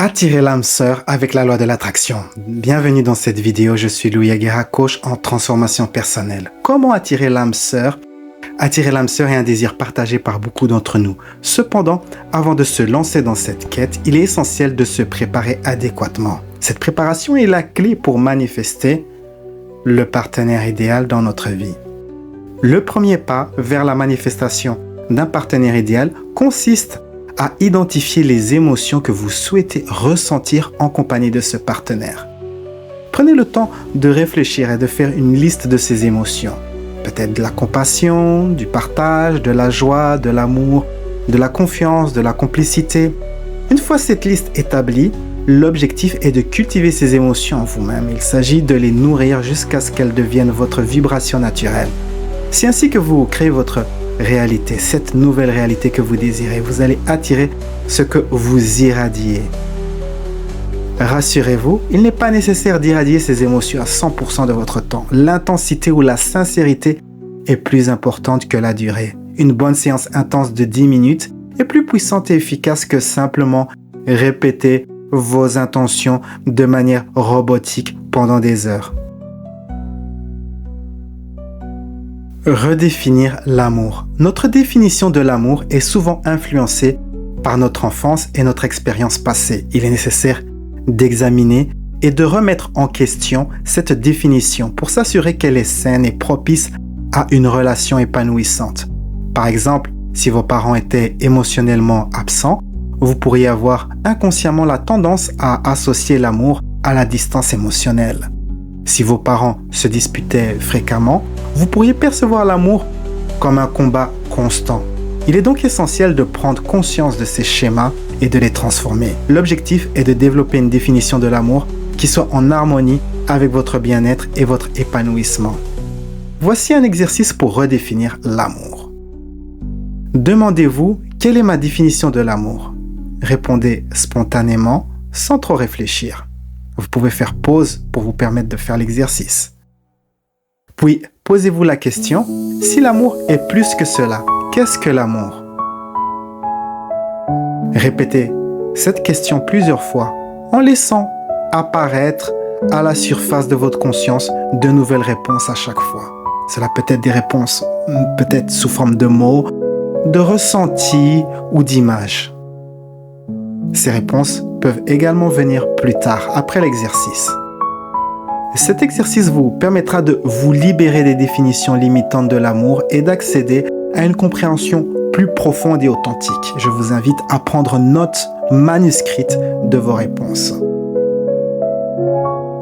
Attirer l'âme sœur avec la loi de l'attraction. Bienvenue dans cette vidéo, je suis Louis Aguera, coach en transformation personnelle. Comment attirer l'âme sœur? Attirer l'âme sœur est un désir partagé par beaucoup d'entre nous. Cependant, avant de se lancer dans cette quête, il est essentiel de se préparer adéquatement. Cette préparation est la clé pour manifester le partenaire idéal dans notre vie. Le premier pas vers la manifestation d'un partenaire idéal consiste à identifier les émotions que vous souhaitez ressentir en compagnie de ce partenaire. Prenez le temps de réfléchir et de faire une liste de ces émotions. Peut-être de la compassion, du partage, de la joie, de l'amour, de la confiance, de la complicité. Une fois cette liste établie, l'objectif est de cultiver ces émotions en vous-même. Il s'agit de les nourrir jusqu'à ce qu'elles deviennent votre vibration naturelle. C'est ainsi que vous créez votre réalité, cette nouvelle réalité que vous désirez. Vous allez attirer ce que vous irradiez. Rassurez-vous, il n'est pas nécessaire d'irradier ces émotions à 100% de votre temps. L'intensité ou la sincérité est plus importante que la durée. Une bonne séance intense de 10 minutes est plus puissante et efficace que simplement répéter vos intentions de manière robotique pendant des heures. Redéfinir l'amour. Notre définition de l'amour est souvent influencée par notre enfance et notre expérience passée. Il est nécessaire d'examiner et de remettre en question cette définition pour s'assurer qu'elle est saine et propice à une relation épanouissante. Par exemple, si vos parents étaient émotionnellement absents, vous pourriez avoir inconsciemment la tendance à associer l'amour à la distance émotionnelle. Si vos parents se disputaient fréquemment, vous pourriez percevoir l'amour comme un combat constant. Il est donc essentiel de prendre conscience de ces schémas et de les transformer. L'objectif est de développer une définition de l'amour qui soit en harmonie avec votre bien-être et votre épanouissement. Voici un exercice pour redéfinir l'amour. Demandez-vous, quelle est ma définition de l'amour? Répondez spontanément, sans trop réfléchir. Vous pouvez faire pause pour vous permettre de faire l'exercice. Puis, posez-vous la question, si l'amour est plus que cela, qu'est-ce que l'amour? Répétez cette question plusieurs fois en laissant apparaître à la surface de votre conscience de nouvelles réponses à chaque fois. Cela peut être des réponses peut-être sous forme de mots, de ressentis ou d'images. Ces réponses peuvent également venir plus tard, après l'exercice. Cet exercice vous permettra de vous libérer des définitions limitantes de l'amour et d'accéder à une compréhension plus profonde et authentique. Je vous invite à prendre note manuscrite de vos réponses.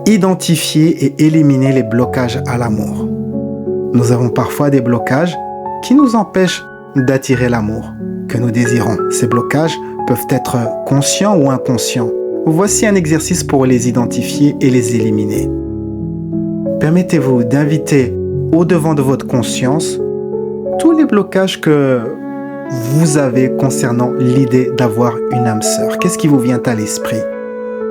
Identifier et éliminer les blocages à l'amour. Nous avons parfois des blocages qui nous empêchent d'attirer l'amour que nous désirons. Ces blocages peuvent être conscients ou inconscients. Voici un exercice pour les identifier et les éliminer. Permettez-vous d'inviter au devant de votre conscience tous les blocages que vous avez concernant l'idée d'avoir une âme sœur. Qu'est-ce qui vous vient à l'esprit?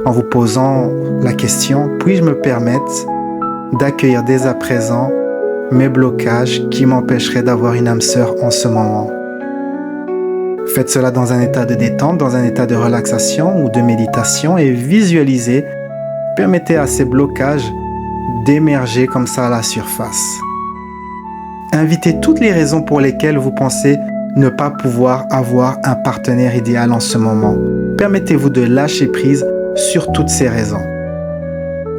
En vous posant la question, puis-je me permettre d'accueillir dès à présent mes blocages qui m'empêcheraient d'avoir une âme sœur en ce moment? Faites cela dans un état de détente, dans un état de relaxation ou de méditation et visualisez. Permettez à ces blocages d'émerger comme ça à la surface. Invitez toutes les raisons pour lesquelles vous pensez ne pas pouvoir avoir un partenaire idéal en ce moment. Permettez-vous de lâcher prise sur toutes ces raisons.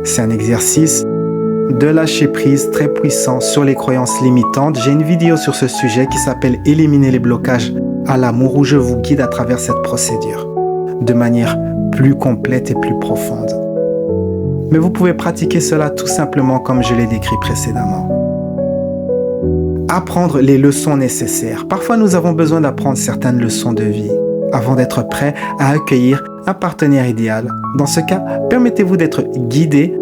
C'est un exercice de lâcher prise très puissant sur les croyances limitantes. J'ai une vidéo sur ce sujet qui s'appelle « Éliminer les blocages à l'amour » où je vous guide à travers cette procédure de manière plus complète et plus profonde. Mais vous pouvez pratiquer cela tout simplement comme je l'ai décrit précédemment. Apprendre les leçons nécessaires. Parfois, nous avons besoin d'apprendre certaines leçons de vie avant d'être prêt à accueillir un partenaire idéal. Dans ce cas, permettez-vous d'être guidé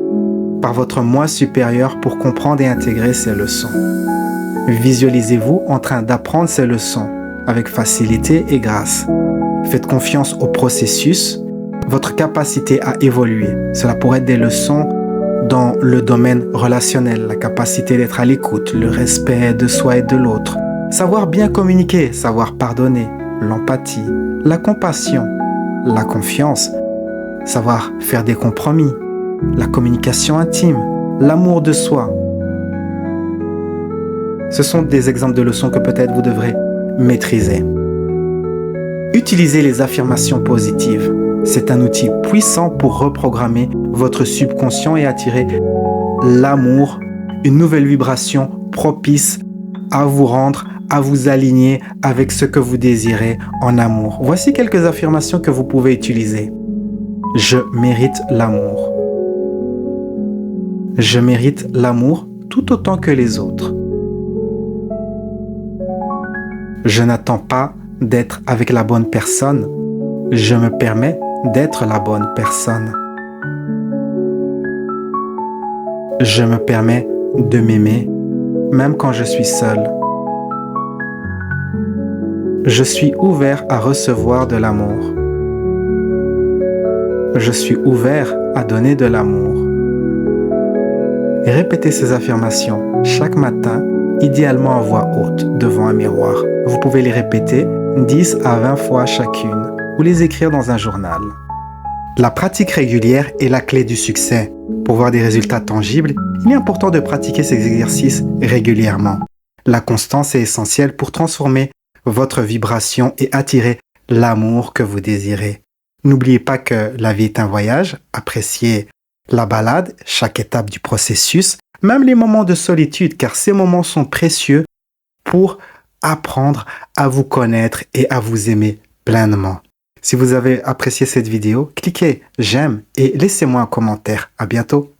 par votre moi supérieur pour comprendre et intégrer ces leçons. Visualisez-vous en train d'apprendre ces leçons avec facilité et grâce. Faites confiance au processus, votre capacité à évoluer. Cela pourrait être des leçons dans le domaine relationnel, la capacité d'être à l'écoute, le respect de soi et de l'autre, savoir bien communiquer, savoir pardonner, l'empathie, la compassion, la confiance, savoir faire des compromis, la communication intime, l'amour de soi. Ce sont des exemples de leçons que peut-être vous devrez maîtriser. Utilisez les affirmations positives. C'est un outil puissant pour reprogrammer votre subconscient et attirer l'amour, une nouvelle vibration propice à vous rendre, à vous aligner avec ce que vous désirez en amour. Voici quelques affirmations que vous pouvez utiliser. Je mérite l'amour. Je mérite l'amour tout autant que les autres. Je n'attends pas d'être avec la bonne personne. Je me permets d'être la bonne personne. Je me permets de m'aimer, même quand je suis seul. Je suis ouvert à recevoir de l'amour. Je suis ouvert à donner de l'amour. Et répétez ces affirmations chaque matin, idéalement à voix haute, devant un miroir. Vous pouvez les répéter 10 à 20 fois chacune ou les écrire dans un journal. La pratique régulière est la clé du succès. Pour voir des résultats tangibles, il est important de pratiquer ces exercices régulièrement. La constance est essentielle pour transformer votre vibration et attirer l'amour que vous désirez. N'oubliez pas que la vie est un voyage, appréciez la balade, chaque étape du processus, même les moments de solitude, car ces moments sont précieux pour apprendre à vous connaître et à vous aimer pleinement. Si vous avez apprécié cette vidéo, cliquez j'aime et laissez-moi un commentaire. À bientôt.